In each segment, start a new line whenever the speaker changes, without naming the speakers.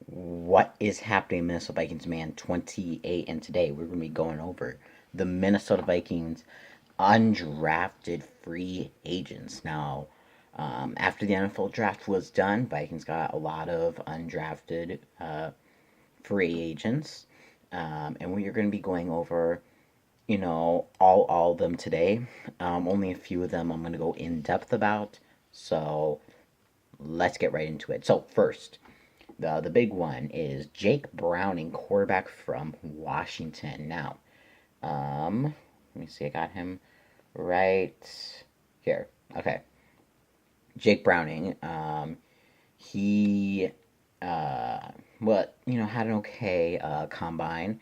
What is happening, Minnesota Vikings, man? 28, and today we're going to be going over the Minnesota Vikings undrafted free agents. Now, after the NFL draft was done, Vikings got a lot of undrafted free agents, and we are going to be going over, all of them today. Only a few of them I'm going to go in depth about. So let's get right into it. So first, the big one is Jake Browning, quarterback from Washington. Now, let me see, I got him right here. Okay, Jake Browning. He had an okay combine.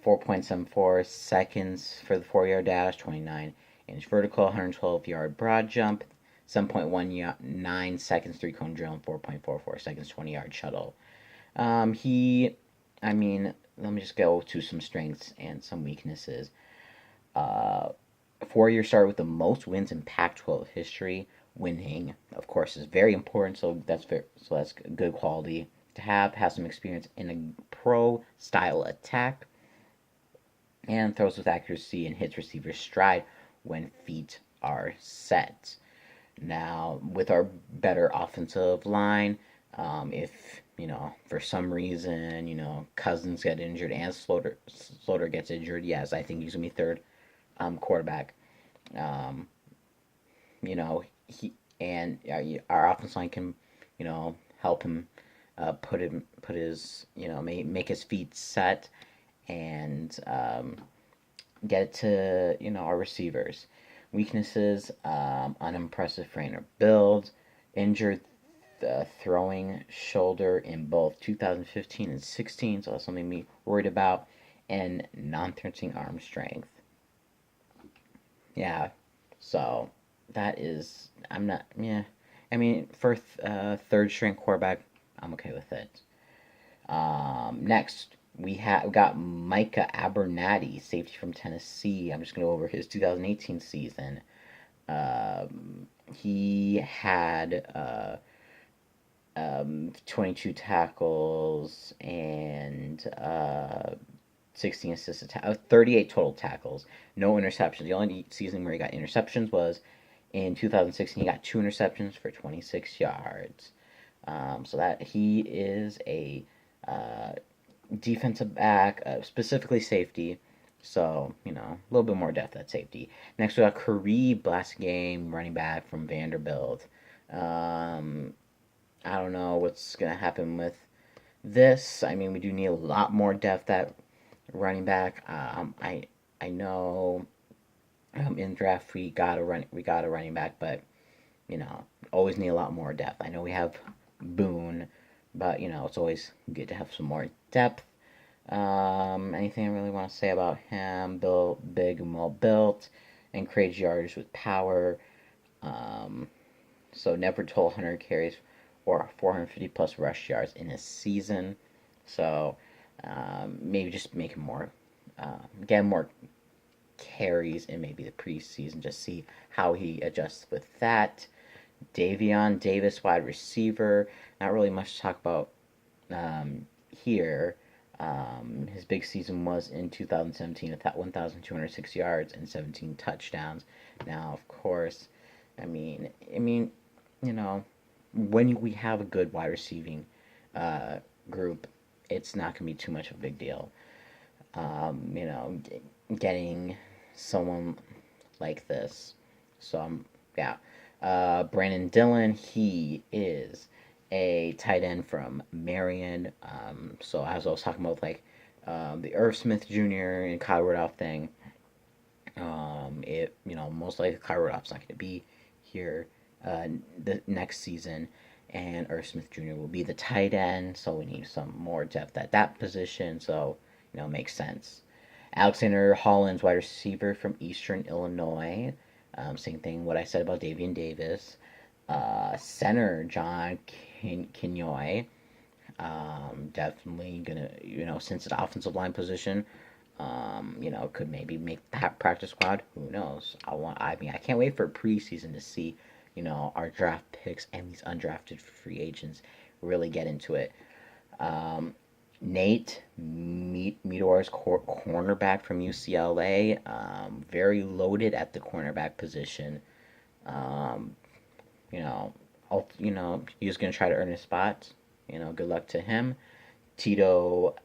4.74 seconds for the 4 yard dash, 29-inch vertical, 112-yard broad jump, 7.19 seconds three cone drill, and 4.44 seconds 20-yard shuttle. He, I mean, let me just go to some strengths and some weaknesses. Uh, 4 year start with the most wins in Pac-12 history. Winning, of course, is very important. So that's good quality to have. Has some experience in a pro style attack, and throws with accuracy and hits receivers stride when feet are set. Now, with our better offensive line, if for some reason Cousins get injured and Slaughter gets injured, yes, I think he's gonna be third quarterback. Um, he and our offensive line can help him put his make his feet set and get it to our receivers. Weaknesses: unimpressive frame or build, injured throwing shoulder in both 2015 and 16, so that's something to be worried about, and non-threatening arm strength. Yeah, so that is I'm not yeah. I mean, for third string quarterback, I'm okay with it. Next, we have got Micah Abernathy, safety from Tennessee. I'm just going to go over his 2018 season. He had 22 tackles and 16 assists, 38 total tackles, no interceptions. The only season where he got interceptions was in 2016. He got 2 interceptions for 26 yards. So that he is a defensive back, specifically safety. So, a little bit more depth at safety. Next, we got Kareem Blasingame, running back from Vanderbilt. Um, I don't know what's going to happen with this. I mean, we do need a lot more depth at running back. I know in draft we got a running back, but always need a lot more depth. I know we have Boone, but it's always good to have some more depth. Anything I really want to say about him? Built big and well built, and creates yardage with power. Um, so never total 100 carries or 450 plus rush yards in a season. So maybe just make him more, get more carries in maybe the preseason. Just see how he adjusts with that. Davion Davis, wide receiver. Not really much to talk about here. His big season was in 2017 with 1,206 yards and 17 touchdowns. Now, of course, I mean, you know, when we have a good wide receiving uh, group, it's not going to be too much of a big deal. Getting someone like this. So, yeah. Brandon Dillon, he is a tight end from Marion. So as I was talking about, like the Irv Smith Jr. and Kyle Rudolph thing, it most likely Kyle Rudolph's not going to be here the next season, and Irv Smith Jr. will be the tight end. So we need some more depth at that position. So it makes sense. Alexander Hollins, wide receiver from Eastern Illinois. Same thing what I said about Davian Davis. Center John Kinyoy. Definitely gonna, since it's offensive line position, could maybe make that practice squad. Who knows? I can't wait for preseason to see, our draft picks and these undrafted free agents really get into it. Um, Nate Meador's cornerback from UCLA, very loaded at the cornerback position. Um, you know, he's gonna try to earn his spot. Good luck to him. Tito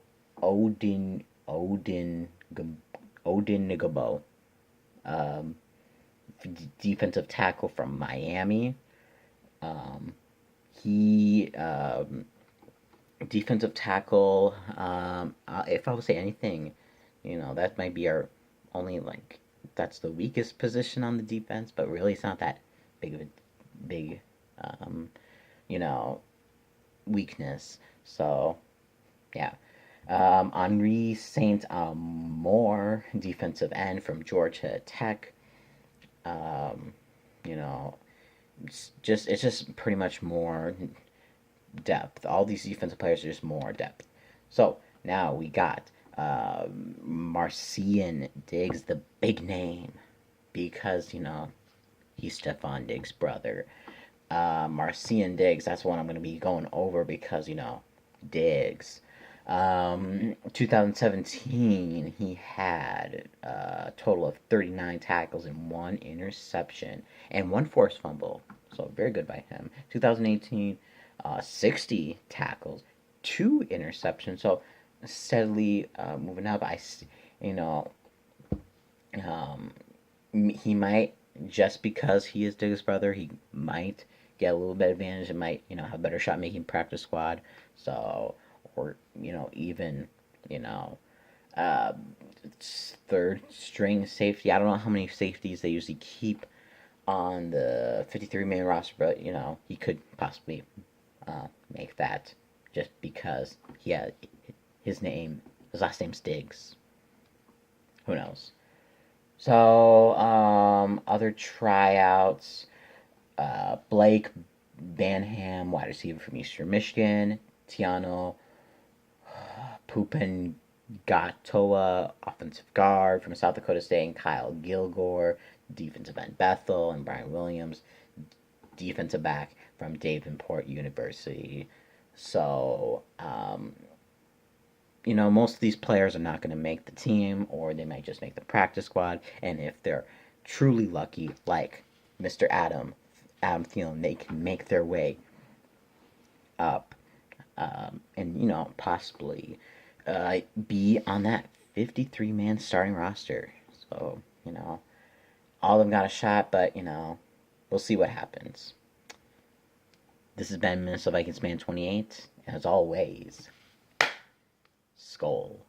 Odin Odin Odinigabo, um, defensive tackle from Miami. Um, he defensive tackle. If I would say anything, that might be our only like that's the weakest position on the defense, but really it's not that big of a big um, you know weakness. So yeah. Henri Saint Amour, defensive end from Georgia Tech. Um, you know, it's just pretty much more depth. All these defensive players are just more depth. So now we got Marcian Diggs, the big name, because he's Stephon Diggs' brother. Marcian Diggs, that's what I'm going to be going over because Diggs. 2017, he had a total of 39 tackles and one interception and one forced fumble. So very good by him. 2018, 60 tackles, two interceptions. So steadily moving up. You know, um, he might, just because he is Diggs' brother, he might get a little bit advantage and might have a better shot making practice squad. So, or even you know uh, third string safety. I don't know how many safeties they usually keep on the 53-man roster, but he could possibly make that just because his last name's Diggs. Who knows? So, other tryouts. Blake Banham, wide receiver from Eastern Michigan. Tiano Pupengatoa, offensive guard from South Dakota State. And Kyle Gilgore, defensive end Bethel. And Brian Williams, defensive back from Davenport University. So, most of these players are not going to make the team, or they might just make the practice squad. And if they're truly lucky, like Mr. Adam Thielen, they can make their way up, and possibly be on that 53-man starting roster. So all of them got a shot, but we'll see what happens. This has been Minnesota Vikings Man 28, and as always, Skull.